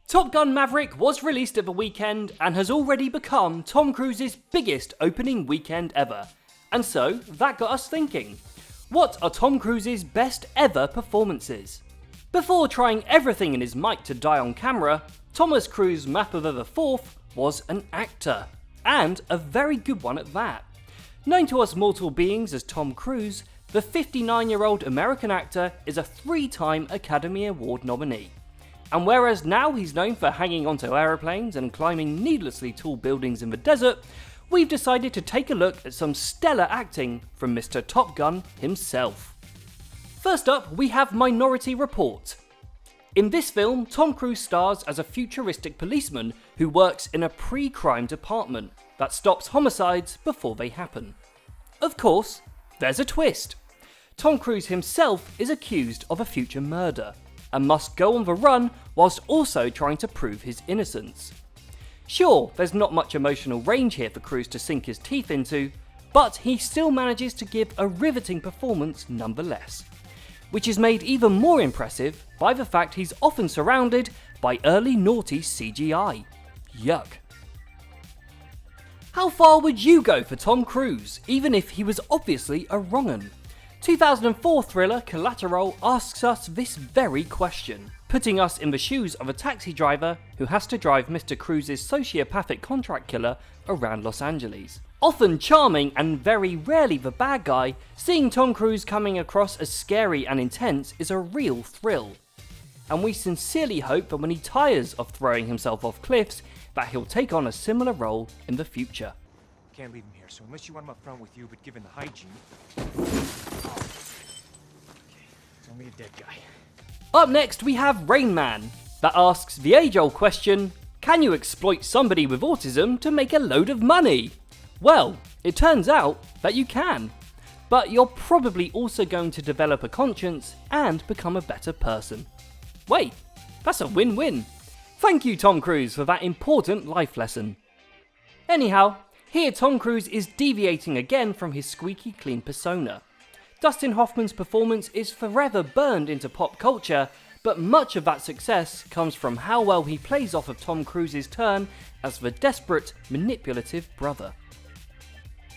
Top Gun Maverick was released at the weekend and has already become Tom Cruise's biggest opening weekend ever. And so, that got us thinking, what are Tom Cruise's best ever performances? Before trying everything in his might to die on camera, Thomas Cruise Mapother IV was an actor, and a very good one at that. Known to us mortal beings as Tom Cruise, the 59-year-old American actor is a 3-time Academy Award nominee. And whereas now he's known for hanging onto aeroplanes and climbing needlessly tall buildings in the desert, we've decided to take a look at some stellar acting from Mr. Top Gun himself. First up, we have Minority Report. In this film, Tom Cruise stars as a futuristic policeman who works in a pre-crime department that stops homicides before they happen. Of course, there's a twist. Tom Cruise himself is accused of a future murder and must go on the run whilst also trying to prove his innocence. Sure, there's not much emotional range here for Cruise to sink his teeth into, but he still manages to give a riveting performance nonetheless, which is made even more impressive by the fact he's often surrounded by early naughty CGI. Yuck. How far would you go for Tom Cruise, even if he was obviously a wrong'un? 2004 thriller Collateral asks us this very question, putting us in the shoes of a taxi driver who has to drive Mr. Cruise's sociopathic contract killer around Los Angeles. Often charming and very rarely the bad guy, seeing Tom Cruise coming across as scary and intense is a real thrill. And we sincerely hope that when he tires of throwing himself off cliffs, that he'll take on a similar role in the future. Can't leave him here, so unless you want him up front with you, but given the hygiene... Okay, it's only a dead guy. Up next we have Rain Man, that asks the age-old question, can you exploit somebody with autism to make a load of money? Well, it turns out that you can, but you're probably also going to develop a conscience and become a better person. Wait, that's a win-win. Thank you, Tom Cruise, for that important life lesson. Anyhow, here Tom Cruise is deviating again from his squeaky clean persona. Dustin Hoffman's performance is forever burned into pop culture, but much of that success comes from how well he plays off of Tom Cruise's turn as the desperate, manipulative brother.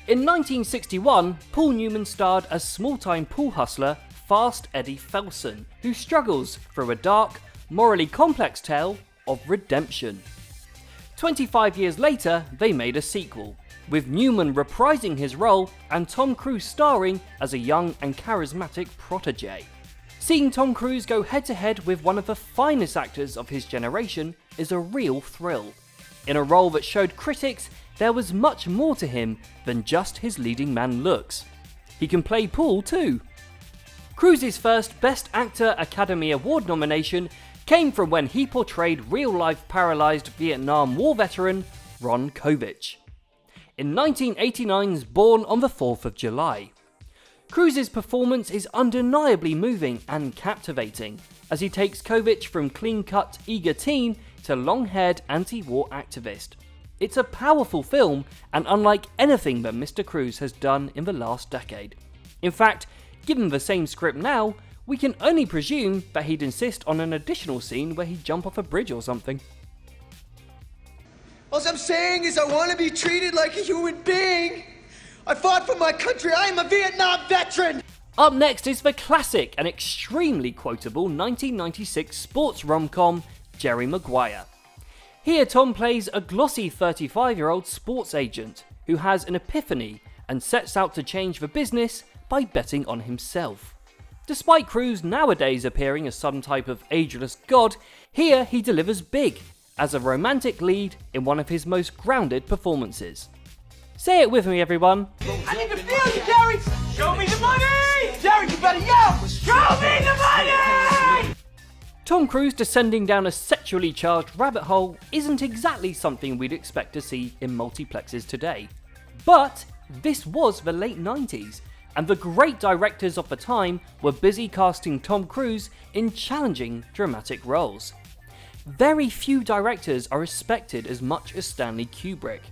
In 1961, Paul Newman starred as small-time pool hustler Fast Eddie Felson, who struggles through a dark, morally complex tale of redemption. 25 years later, they made a sequel, with Newman reprising his role and Tom Cruise starring as a young and charismatic protege. Seeing Tom Cruise go head-to-head with one of the finest actors of his generation is a real thrill. In a role that showed critics there was much more to him than just his leading man looks. He can play pool too. Cruise's first Best Actor Academy Award nomination came from when he portrayed real-life paralysed Vietnam War veteran Ron Kovich in 1989's Born on the 4th of July. Cruise's performance is undeniably moving and captivating as he takes Kovich from clean-cut, eager teen to long-haired anti-war activist. It's a powerful film and unlike anything that Mr. Cruise has done in the last decade. In fact, given the same script now, we can only presume that he'd insist on an additional scene where he'd jump off a bridge or something. All I'm saying is I want to be treated like a human being. I fought for my country. I am a Vietnam veteran. Up next is the classic and extremely quotable 1996 sports rom-com Jerry Maguire. Here Tom plays a glossy 35-year-old sports agent who has an epiphany and sets out to change the business by betting on himself. Despite Cruise nowadays appearing as some type of ageless god, here he delivers big as a romantic lead in one of his most grounded performances. Say it with me, everyone. I need to feel you, Jerry! Show me the money! Jerry, you better yell! Show me the money! Tom Cruise descending down a sexually charged rabbit hole isn't exactly something we'd expect to see in multiplexes today. But this was the late 90s, and the great directors of the time were busy casting Tom Cruise in challenging dramatic roles. Very few directors are respected as much as Stanley Kubrick,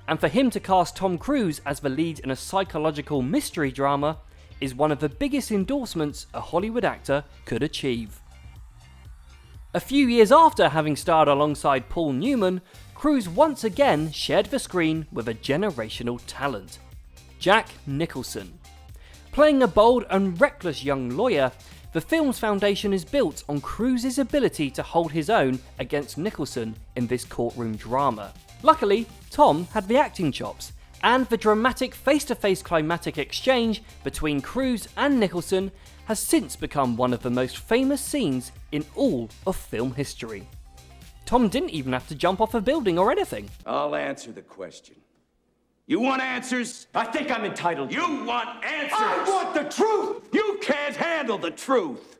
and for him to cast Tom Cruise as the lead in a psychological mystery drama is one of the biggest endorsements a Hollywood actor could achieve. A few years after having starred alongside Paul Newman, Cruise once again shared the screen with a generational talent, Jack Nicholson. Playing a bold and reckless young lawyer, the film's foundation is built on Cruise's ability to hold his own against Nicholson in this courtroom drama. Luckily, Tom had the acting chops, and the dramatic face-to-face climatic exchange between Cruise and Nicholson has since become one of the most famous scenes in all of film history. Tom didn't even have to jump off a building or anything. I'll answer the question. You want answers? I think I'm entitled. You want answers? I want the truth! You can't handle the truth!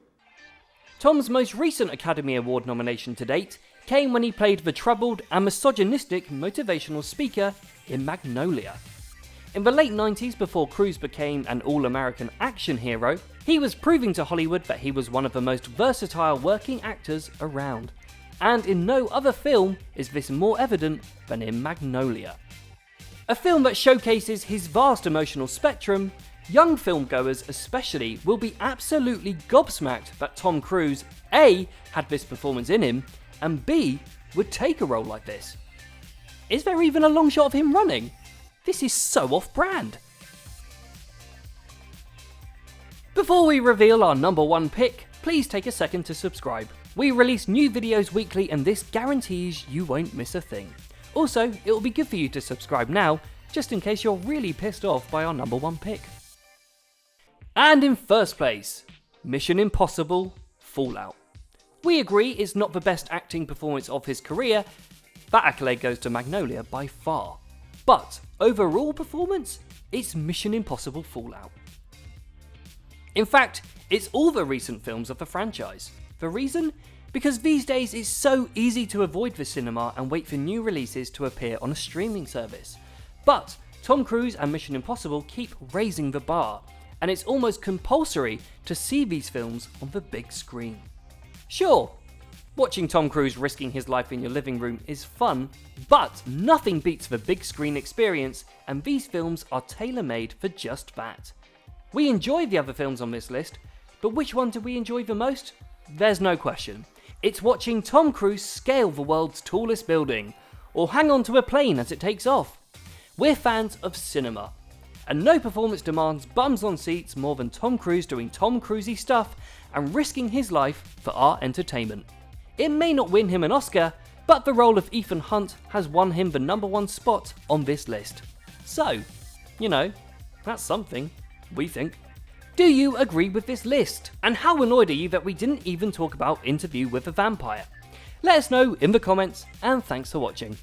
Tom's most recent Academy Award nomination to date came when he played the troubled and misogynistic motivational speaker in Magnolia. In the late 90s, before Cruise became an all-American action hero, he was proving to Hollywood that he was one of the most versatile working actors around. And in no other film is this more evident than in Magnolia. A film that showcases his vast emotional spectrum, young filmgoers especially will be absolutely gobsmacked that Tom Cruise A, had this performance in him, and B, would take a role like this. Is there even a long shot of him running? This is so off-brand. Before we reveal our number one pick, please take a second to subscribe. We release new videos weekly and this guarantees you won't miss a thing. Also, it will be good for you to subscribe now, just in case you're really pissed off by our number one pick. And in first place, Mission Impossible Fallout. We agree it's not the best acting performance of his career. That accolade goes to Magnolia by far. But overall performance, it's Mission Impossible Fallout. In fact, it's all the recent films of the franchise. The reason? Because these days it's so easy to avoid the cinema and wait for new releases to appear on a streaming service. But Tom Cruise and Mission Impossible keep raising the bar, and it's almost compulsory to see these films on the big screen. Sure, watching Tom Cruise risking his life in your living room is fun, but nothing beats the big screen experience, and these films are tailor-made for just that. We enjoy the other films on this list, but which one do we enjoy the most? There's no question. It's watching Tom Cruise scale the world's tallest building, or hang on to a plane as it takes off. We're fans of cinema, and no performance demands bums on seats more than Tom Cruise doing Tom Cruisey stuff and risking his life for our entertainment. It may not win him an Oscar, but the role of Ethan Hunt has won him the number one spot on this list. So, you know, that's something, we think. Do you agree with this list? And how annoyed are you that we didn't even talk about Interview with a Vampire? Let us know in the comments, and thanks for watching.